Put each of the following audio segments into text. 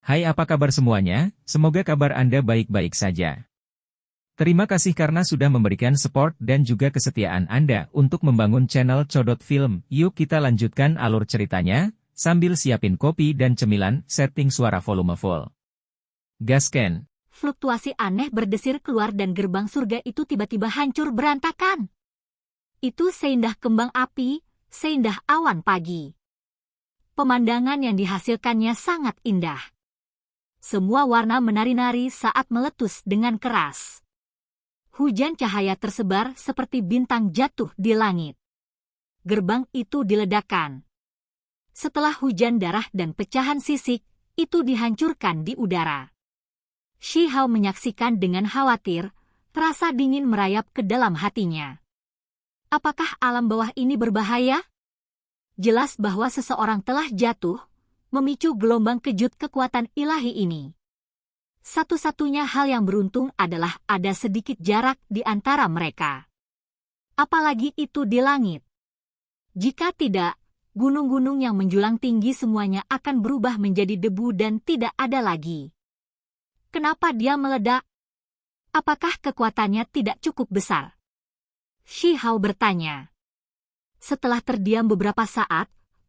Hai, apa kabar semuanya? Semoga kabar Anda baik-baik saja. Terima kasih karena sudah memberikan support dan juga kesetiaan Anda untuk membangun channel Codot Film. Yuk kita lanjutkan alur ceritanya, sambil siapin kopi dan cemilan, setting suara volume full. Gasken. Fluktuasi aneh berdesir keluar dan gerbang surga itu tiba-tiba hancur berantakan. Itu seindah kembang api, seindah awan pagi. Pemandangan yang dihasilkannya sangat indah. Semua warna menari-nari saat meletus dengan keras. Hujan cahaya tersebar seperti bintang jatuh di langit. Gerbang itu diledakkan. Setelah hujan darah dan pecahan sisik, itu dihancurkan di udara. Shi Hao menyaksikan dengan khawatir, rasa dingin merayap ke dalam hatinya. Apakah alam bawah ini berbahaya? Jelas bahwa seseorang telah jatuh, memicu gelombang kejut kekuatan ilahi ini. Satu-satunya hal yang beruntung adalah ada sedikit jarak di antara mereka. Apalagi itu di langit. Jika tidak, gunung-gunung yang menjulang tinggi semuanya akan berubah menjadi debu dan tidak ada lagi. Kenapa dia meledak? Apakah kekuatannya tidak cukup besar? Shi Hao bertanya. Setelah terdiam beberapa saat,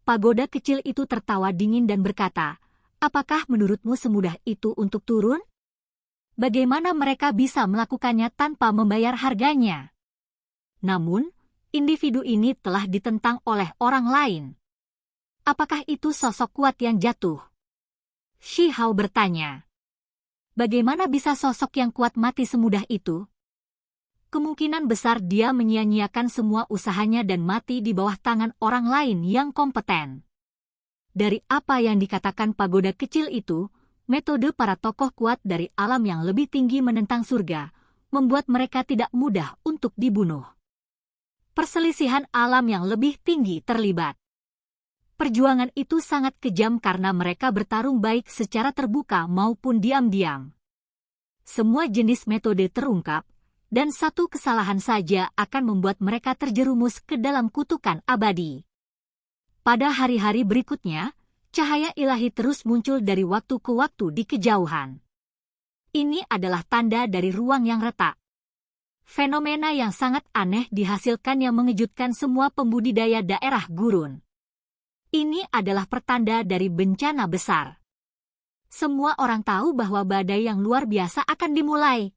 pagoda kecil itu tertawa dingin dan berkata, "Apakah menurutmu semudah itu untuk turun? Bagaimana mereka bisa melakukannya tanpa membayar harganya? Namun, individu ini telah ditentang oleh orang lain. Apakah itu sosok kuat yang jatuh?" Shi Hao bertanya. Bagaimana bisa sosok yang kuat mati semudah itu? Kemungkinan besar dia menyia-nyiakan semua usahanya dan mati di bawah tangan orang lain yang kompeten. Dari apa yang dikatakan pagoda kecil itu, metode para tokoh kuat dari alam yang lebih tinggi menentang surga, membuat mereka tidak mudah untuk dibunuh. Perselisihan alam yang lebih tinggi terlibat. Perjuangan itu sangat kejam karena mereka bertarung baik secara terbuka maupun diam-diam. Semua jenis metode terungkap, dan satu kesalahan saja akan membuat mereka terjerumus ke dalam kutukan abadi. Pada hari-hari berikutnya, cahaya ilahi terus muncul dari waktu ke waktu di kejauhan. Ini adalah tanda dari ruang yang retak. Fenomena yang sangat aneh dihasilkan yang mengejutkan semua pembudidaya daerah gurun. Ini adalah pertanda dari bencana besar. Semua orang tahu bahwa badai yang luar biasa akan dimulai.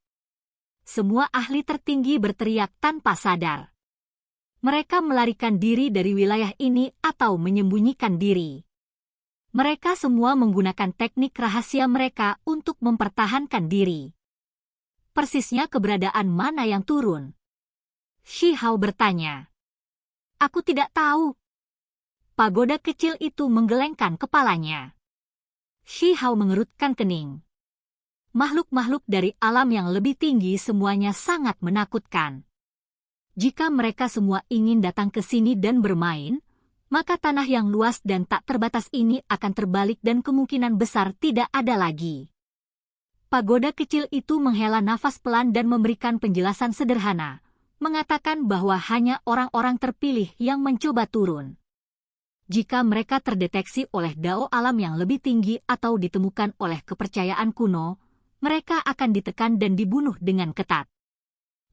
Semua ahli tertinggi berteriak tanpa sadar. Mereka melarikan diri dari wilayah ini atau menyembunyikan diri. Mereka semua menggunakan teknik rahasia mereka untuk mempertahankan diri. Persisnya keberadaan mana yang turun? Shi Hao bertanya. Aku tidak tahu. Pagoda kecil itu menggelengkan kepalanya. Shi Hao mengerutkan kening. Makhluk-makhluk dari alam yang lebih tinggi semuanya sangat menakutkan. Jika mereka semua ingin datang ke sini dan bermain, maka tanah yang luas dan tak terbatas ini akan terbalik dan kemungkinan besar tidak ada lagi. Pagoda kecil itu menghela nafas pelan dan memberikan penjelasan sederhana, mengatakan bahwa hanya orang-orang terpilih yang mencoba turun. Jika mereka terdeteksi oleh dao alam yang lebih tinggi atau ditemukan oleh kepercayaan kuno, mereka akan ditekan dan dibunuh dengan ketat.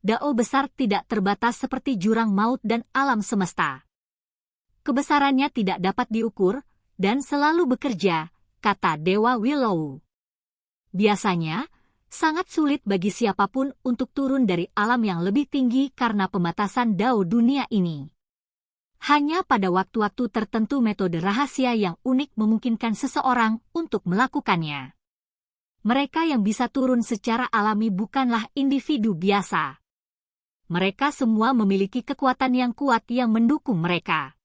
Dao besar tidak terbatas seperti jurang maut dan alam semesta. Kebesarannya tidak dapat diukur, dan selalu bekerja, kata Dewa Willow. Biasanya, sangat sulit bagi siapapun untuk turun dari alam yang lebih tinggi karena pembatasan dao dunia ini. Hanya pada waktu-waktu tertentu metode rahasia yang unik memungkinkan seseorang untuk melakukannya. Mereka yang bisa turun secara alami bukanlah individu biasa. Mereka semua memiliki kekuatan yang kuat yang mendukung mereka.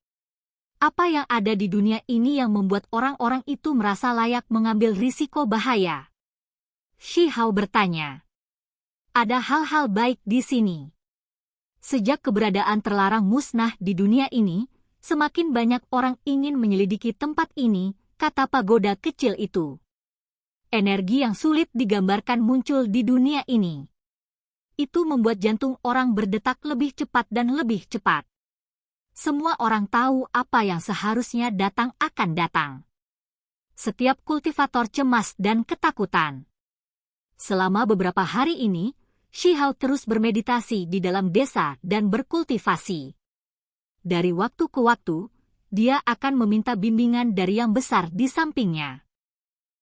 Apa yang ada di dunia ini yang membuat orang-orang itu merasa layak mengambil risiko bahaya? Shi Hao bertanya. Ada hal-hal baik di sini. Sejak keberadaan terlarang musnah di dunia ini, semakin banyak orang ingin menyelidiki tempat ini, kata pagoda kecil itu. Energi yang sulit digambarkan muncul di dunia ini. Itu membuat jantung orang berdetak lebih cepat dan lebih cepat. Semua orang tahu apa yang seharusnya datang akan datang. Setiap kultivator cemas dan ketakutan. Selama beberapa hari ini, Shihao terus bermeditasi di dalam desa dan berkultivasi. Dari waktu ke waktu, dia akan meminta bimbingan dari yang besar di sampingnya.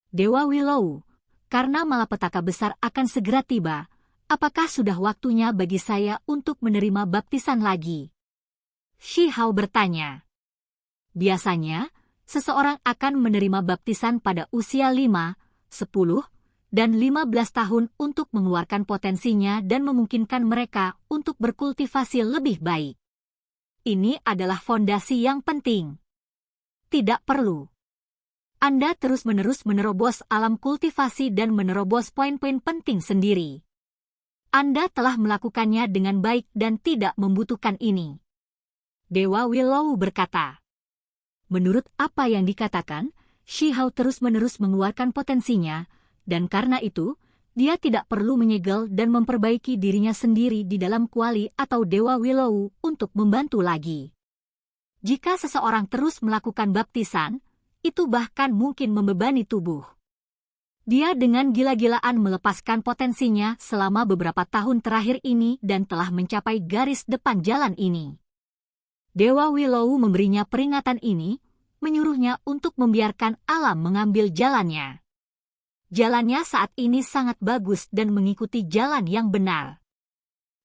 Dewa Willow, karena malapetaka besar akan segera tiba, apakah sudah waktunya bagi saya untuk menerima baptisan lagi? Shihao bertanya. Biasanya, seseorang akan menerima baptisan pada usia 5, 10, dan 15 tahun untuk mengeluarkan potensinya dan memungkinkan mereka untuk berkultivasi lebih baik. Ini adalah fondasi yang penting. Tidak perlu Anda terus-menerus menerobos alam kultivasi dan menerobos poin-poin penting sendiri. Anda telah melakukannya dengan baik dan tidak membutuhkan ini. Dewa Willow berkata. Menurut apa yang dikatakan, Shihao terus-menerus mengeluarkan potensinya, dan karena itu, dia tidak perlu menyegel dan memperbaiki dirinya sendiri di dalam kuali atau Dewa Willow untuk membantu lagi. Jika seseorang terus melakukan baptisan, itu bahkan mungkin membebani tubuh. Dia dengan gila-gilaan melepaskan potensinya selama beberapa tahun terakhir ini dan telah mencapai garis depan jalan ini. Dewa Willow memberinya peringatan ini, menyuruhnya untuk membiarkan alam mengambil jalannya. Jalannya saat ini sangat bagus dan mengikuti jalan yang benar.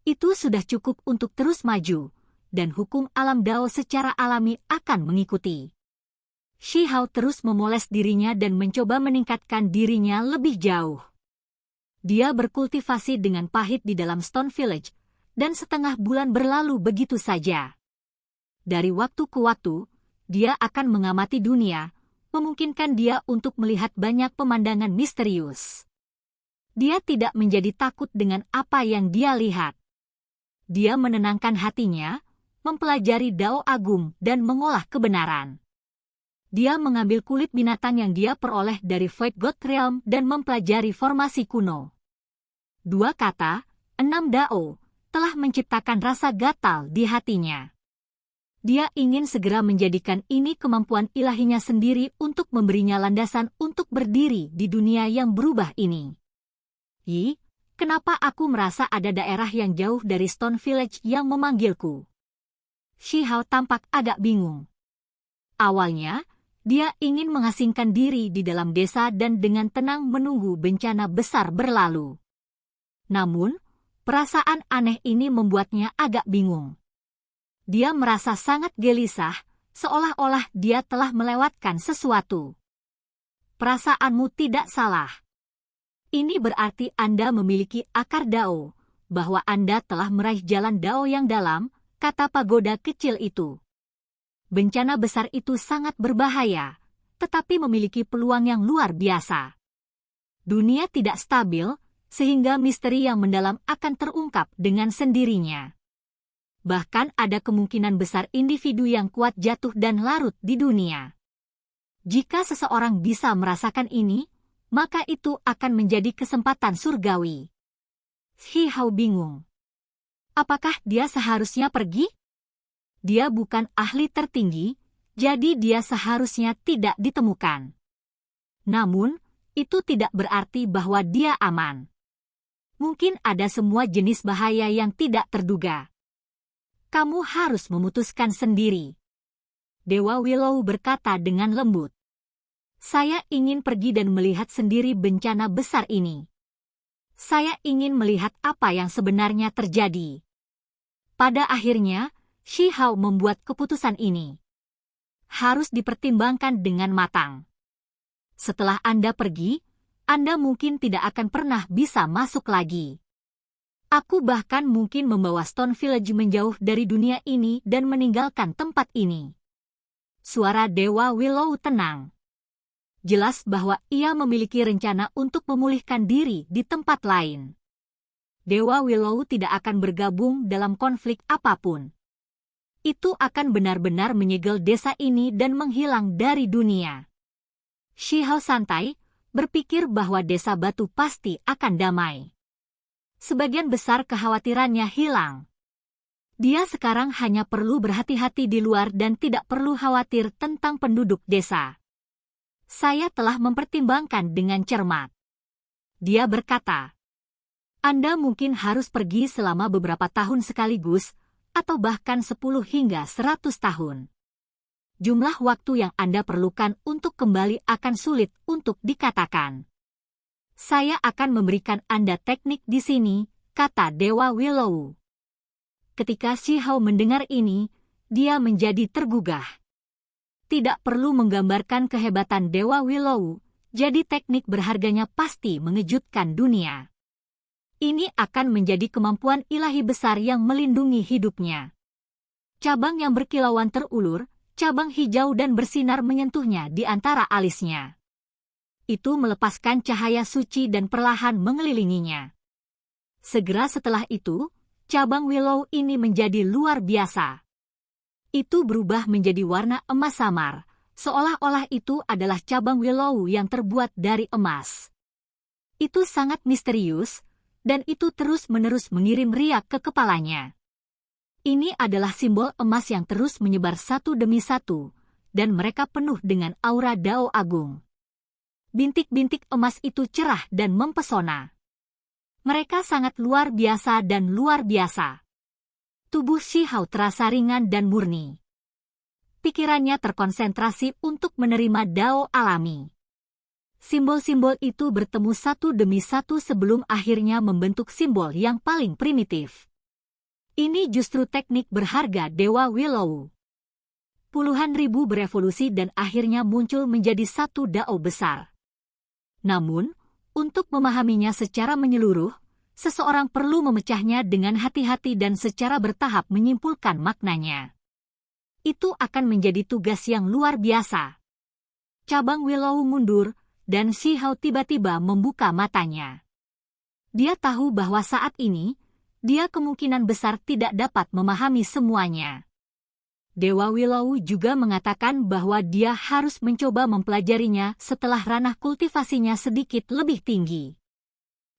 Itu sudah cukup untuk terus maju, dan hukum alam Dao secara alami akan mengikuti. Shihao terus memoles dirinya dan mencoba meningkatkan dirinya lebih jauh. Dia berkultivasi dengan pahit di dalam Stone Village, dan setengah bulan berlalu begitu saja. Dari waktu ke waktu, dia akan mengamati dunia, memungkinkan dia untuk melihat banyak pemandangan misterius. Dia tidak menjadi takut dengan apa yang dia lihat. Dia menenangkan hatinya, mempelajari Dao Agung dan mengolah kebenaran. Dia mengambil kulit binatang yang dia peroleh dari Void God Realm dan mempelajari formasi kuno. 2 kata, 6 Dao, telah menciptakan rasa gatal di hatinya. Dia ingin segera menjadikan ini kemampuan ilahinya sendiri untuk memberinya landasan untuk berdiri di dunia yang berubah ini. Kenapa aku merasa ada daerah yang jauh dari Stone Village yang memanggilku? Shihao tampak agak bingung. Awalnya, dia ingin mengasingkan diri di dalam desa dan dengan tenang menunggu bencana besar berlalu. Namun, perasaan aneh ini membuatnya agak bingung. Dia merasa sangat gelisah, seolah-olah dia telah melewatkan sesuatu. Perasaanmu tidak salah. Ini berarti Anda memiliki akar Dao, bahwa Anda telah meraih jalan Dao yang dalam, kata pagoda kecil itu. Bencana besar itu sangat berbahaya, tetapi memiliki peluang yang luar biasa. Dunia tidak stabil, sehingga misteri yang mendalam akan terungkap dengan sendirinya. Bahkan ada kemungkinan besar individu yang kuat jatuh dan larut di dunia. Jika seseorang bisa merasakan ini, maka itu akan menjadi kesempatan surgawi. Shihao bingung. Apakah dia seharusnya pergi? Dia bukan ahli tertinggi, jadi dia seharusnya tidak ditemukan. Namun, itu tidak berarti bahwa dia aman. Mungkin ada semua jenis bahaya yang tidak terduga. Kamu harus memutuskan sendiri. Dewa Willow berkata dengan lembut. Saya ingin pergi dan melihat sendiri bencana besar ini. Saya ingin melihat apa yang sebenarnya terjadi. Pada akhirnya, Shihao membuat keputusan ini. Harus dipertimbangkan dengan matang. Setelah Anda pergi, Anda mungkin tidak akan pernah bisa masuk lagi. Aku bahkan mungkin membawa Stone Village menjauh dari dunia ini dan meninggalkan tempat ini. Suara Dewa Willow tenang. Jelas bahwa ia memiliki rencana untuk memulihkan diri di tempat lain. Dewa Willow tidak akan bergabung dalam konflik apapun. Itu akan benar-benar menyegel desa ini dan menghilang dari dunia. Shihao santai, berpikir bahwa desa batu pasti akan damai. Sebagian besar kekhawatirannya hilang. Dia sekarang hanya perlu berhati-hati di luar dan tidak perlu khawatir tentang penduduk desa. Saya telah mempertimbangkan dengan cermat. Dia berkata, Anda mungkin harus pergi selama beberapa tahun sekaligus, atau bahkan 10 hingga 100 tahun. Jumlah waktu yang Anda perlukan untuk kembali akan sulit untuk dikatakan. Saya akan memberikan Anda teknik di sini, kata Dewa Willow. Ketika Shi Hao mendengar ini, dia menjadi tergugah. Tidak perlu menggambarkan kehebatan Dewa Willow, jadi teknik berharganya pasti mengejutkan dunia. Ini akan menjadi kemampuan ilahi besar yang melindungi hidupnya. Cabang yang berkilauan terulur, cabang hijau dan bersinar menyentuhnya di antara alisnya. Itu melepaskan cahaya suci dan perlahan mengelilinginya. Segera setelah itu, cabang Willow ini menjadi luar biasa. Itu berubah menjadi warna emas samar, seolah-olah itu adalah cabang Willow yang terbuat dari emas. Itu sangat misterius, dan itu terus-menerus mengirim riak ke kepalanya. Ini adalah simbol emas yang terus menyebar satu demi satu, dan mereka penuh dengan aura Dao Agung. Bintik-bintik emas itu cerah dan mempesona. Mereka sangat luar biasa dan luar biasa. Tubuh Shi Hao terasa ringan dan murni. Pikirannya terkonsentrasi untuk menerima Dao alami. Simbol-simbol itu bertemu satu demi satu sebelum akhirnya membentuk simbol yang paling primitif. Ini justru teknik berharga Dewa Willow. Puluhan ribu berevolusi dan akhirnya muncul menjadi satu Dao besar. Namun, untuk memahaminya secara menyeluruh, seseorang perlu memecahnya dengan hati-hati dan secara bertahap menyimpulkan maknanya. Itu akan menjadi tugas yang luar biasa. Cabang Willow mundur, dan Shi Hao tiba-tiba membuka matanya. Dia tahu bahwa saat ini, dia kemungkinan besar tidak dapat memahami semuanya. Dewa Willow juga mengatakan bahwa dia harus mencoba mempelajarinya setelah ranah kultivasinya sedikit lebih tinggi.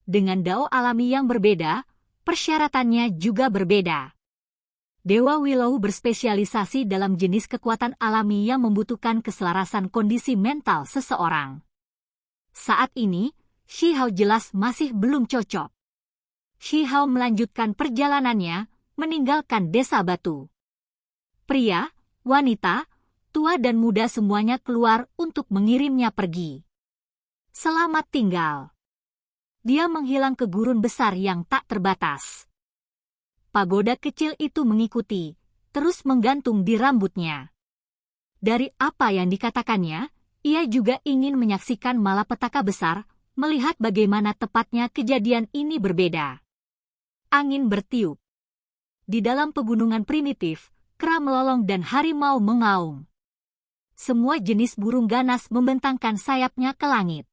Dengan Dao alami yang berbeda, persyaratannya juga berbeda. Dewa Willow berspesialisasi dalam jenis kekuatan alami yang membutuhkan keselarasan kondisi mental seseorang. Saat ini, Shi Hao jelas masih belum cocok. Shi Hao melanjutkan perjalanannya, meninggalkan desa batu. Pria, wanita, tua dan muda semuanya keluar untuk mengirimnya pergi. Selamat tinggal. Dia menghilang ke gurun besar yang tak terbatas. Pagoda kecil itu mengikuti, terus menggantung di rambutnya. Dari apa yang dikatakannya, ia juga ingin menyaksikan malapetaka besar, melihat bagaimana tepatnya kejadian ini berbeda. Angin bertiup. Di dalam pegunungan primitif, kera melolong dan harimau mengaum. Semua jenis burung ganas membentangkan sayapnya ke langit.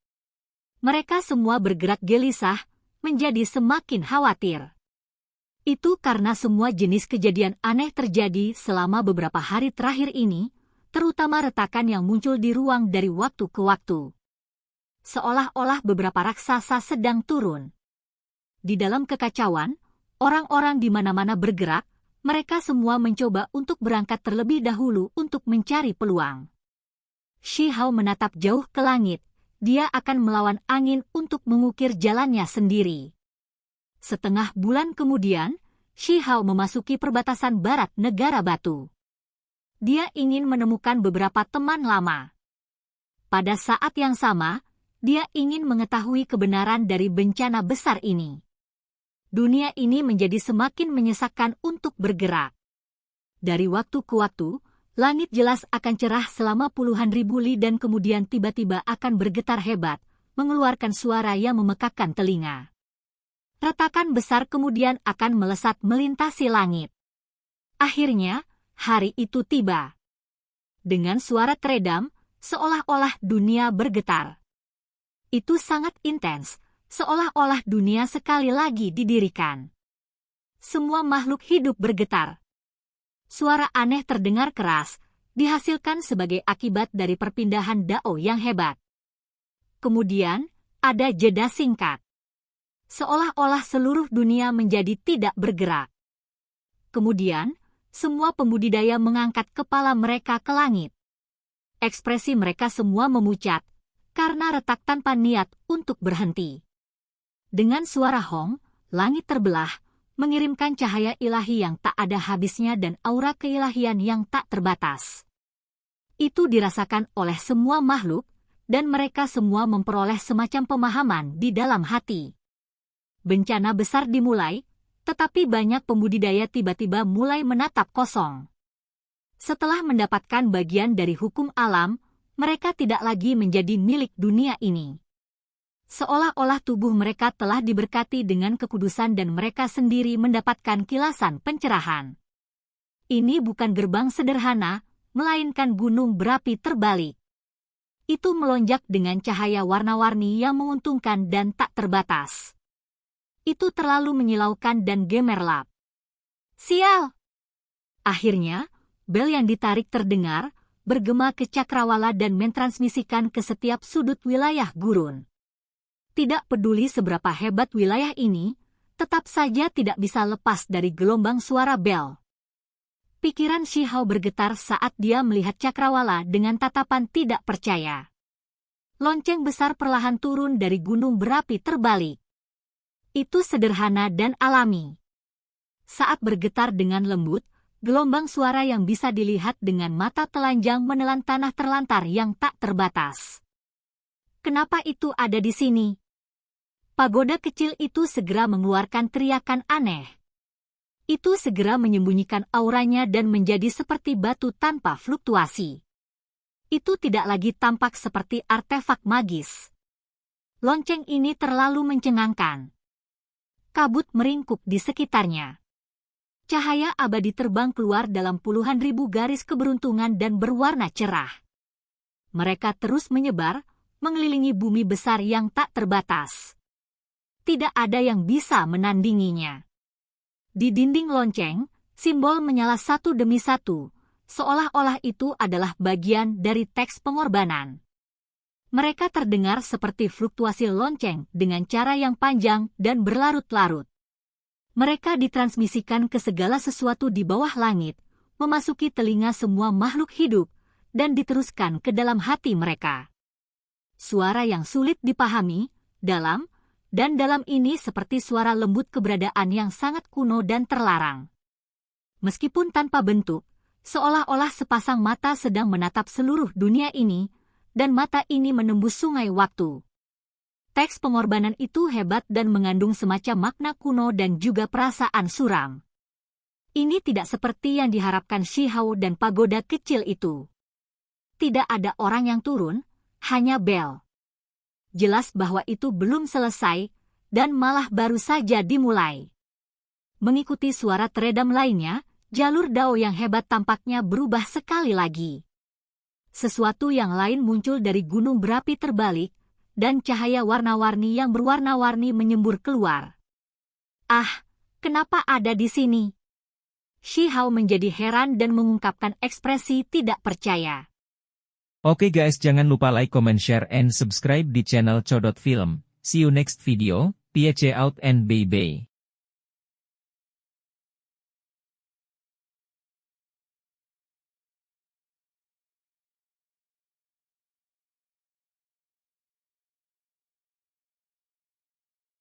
Mereka semua bergerak gelisah, menjadi semakin khawatir. Itu karena semua jenis kejadian aneh terjadi selama beberapa hari terakhir ini, terutama retakan yang muncul di ruang dari waktu ke waktu. Seolah-olah beberapa raksasa sedang turun. Di dalam kekacauan, orang-orang di mana-mana bergerak, mereka semua mencoba untuk berangkat terlebih dahulu untuk mencari peluang. Shi Hao menatap jauh ke langit, dia akan melawan angin untuk mengukir jalannya sendiri. Setengah bulan kemudian, Shi Hao memasuki perbatasan barat negara batu. Dia ingin menemukan beberapa teman lama. Pada saat yang sama, dia ingin mengetahui kebenaran dari bencana besar ini. Dunia ini menjadi semakin menyesakkan untuk bergerak. Dari waktu ke waktu, langit jelas akan cerah selama puluhan ribu li dan kemudian tiba-tiba akan bergetar hebat, mengeluarkan suara yang memekakkan telinga. Retakan besar kemudian akan melesat melintasi langit. Akhirnya, hari itu tiba. Dengan suara teredam, seolah-olah dunia bergetar. Itu sangat intens, seolah-olah dunia sekali lagi didirikan. Semua makhluk hidup bergetar. Suara aneh terdengar keras, dihasilkan sebagai akibat dari perpindahan Dao yang hebat. Kemudian, ada jeda singkat. Seolah-olah seluruh dunia menjadi tidak bergerak. Kemudian, semua pembudidaya mengangkat kepala mereka ke langit. Ekspresi mereka semua memucat, karena retak tanpa niat untuk berhenti. Dengan suara hong, langit terbelah, mengirimkan cahaya ilahi yang tak ada habisnya dan aura keilahian yang tak terbatas. Itu dirasakan oleh semua makhluk, dan mereka semua memperoleh semacam pemahaman di dalam hati. Bencana besar dimulai, tetapi banyak pembudidaya tiba-tiba mulai menatap kosong. Setelah mendapatkan bagian dari hukum alam, mereka tidak lagi menjadi milik dunia ini. Seolah-olah tubuh mereka telah diberkati dengan kekudusan dan mereka sendiri mendapatkan kilasan pencerahan. Ini bukan gerbang sederhana, melainkan gunung berapi terbalik. Itu melonjak dengan cahaya warna-warni yang menguntungkan dan tak terbatas. Itu terlalu menyilaukan dan gemerlap. Sial! Akhirnya, bel yang ditarik terdengar, bergema ke cakrawala dan mentransmisikan ke setiap sudut wilayah gurun. Tidak peduli seberapa hebat wilayah ini, tetap saja tidak bisa lepas dari gelombang suara bel. Pikiran Shihao bergetar saat dia melihat cakrawala dengan tatapan tidak percaya. Lonceng besar perlahan turun dari gunung berapi terbalik. Itu sederhana dan alami. Saat bergetar dengan lembut, gelombang suara yang bisa dilihat dengan mata telanjang menelan tanah terlantar yang tak terbatas. Kenapa itu ada di sini? Pagoda kecil itu segera mengeluarkan teriakan aneh. Itu segera menyembunyikan auranya dan menjadi seperti batu tanpa fluktuasi. Itu tidak lagi tampak seperti artefak magis. Lonceng ini terlalu mencengangkan. Kabut meringkuk di sekitarnya. Cahaya abadi terbang keluar dalam puluhan ribu garis keberuntungan dan berwarna cerah. Mereka terus menyebar, mengelilingi bumi besar yang tak terbatas. Tidak ada yang bisa menandinginya. Di dinding lonceng, simbol menyala satu demi satu, seolah-olah itu adalah bagian dari teks pengorbanan. Mereka terdengar seperti fluktuasi lonceng dengan cara yang panjang dan berlarut-larut. Mereka ditransmisikan ke segala sesuatu di bawah langit, memasuki telinga semua makhluk hidup, dan diteruskan ke dalam hati mereka. Suara yang sulit dipahami, dalam ini seperti suara lembut keberadaan yang sangat kuno dan terlarang. Meskipun tanpa bentuk, seolah-olah sepasang mata sedang menatap seluruh dunia ini, dan mata ini menembus sungai waktu. Teks pengorbanan itu hebat dan mengandung semacam makna kuno dan juga perasaan suram. Ini tidak seperti yang diharapkan Shihao dan pagoda kecil itu. Tidak ada orang yang turun, hanya bel. Jelas bahwa itu belum selesai, dan malah baru saja dimulai. Mengikuti suara teredam lainnya, jalur dao yang hebat tampaknya berubah sekali lagi. Sesuatu yang lain muncul dari gunung berapi terbalik, dan cahaya warna-warni yang berwarna-warni menyembur keluar. Ah, kenapa ada di sini? Shihao menjadi heran dan mengungkapkan ekspresi tidak percaya. Oke guys, jangan lupa like, comment, share, and subscribe di channel Codot Film. See you next video, peace out and bye-bye.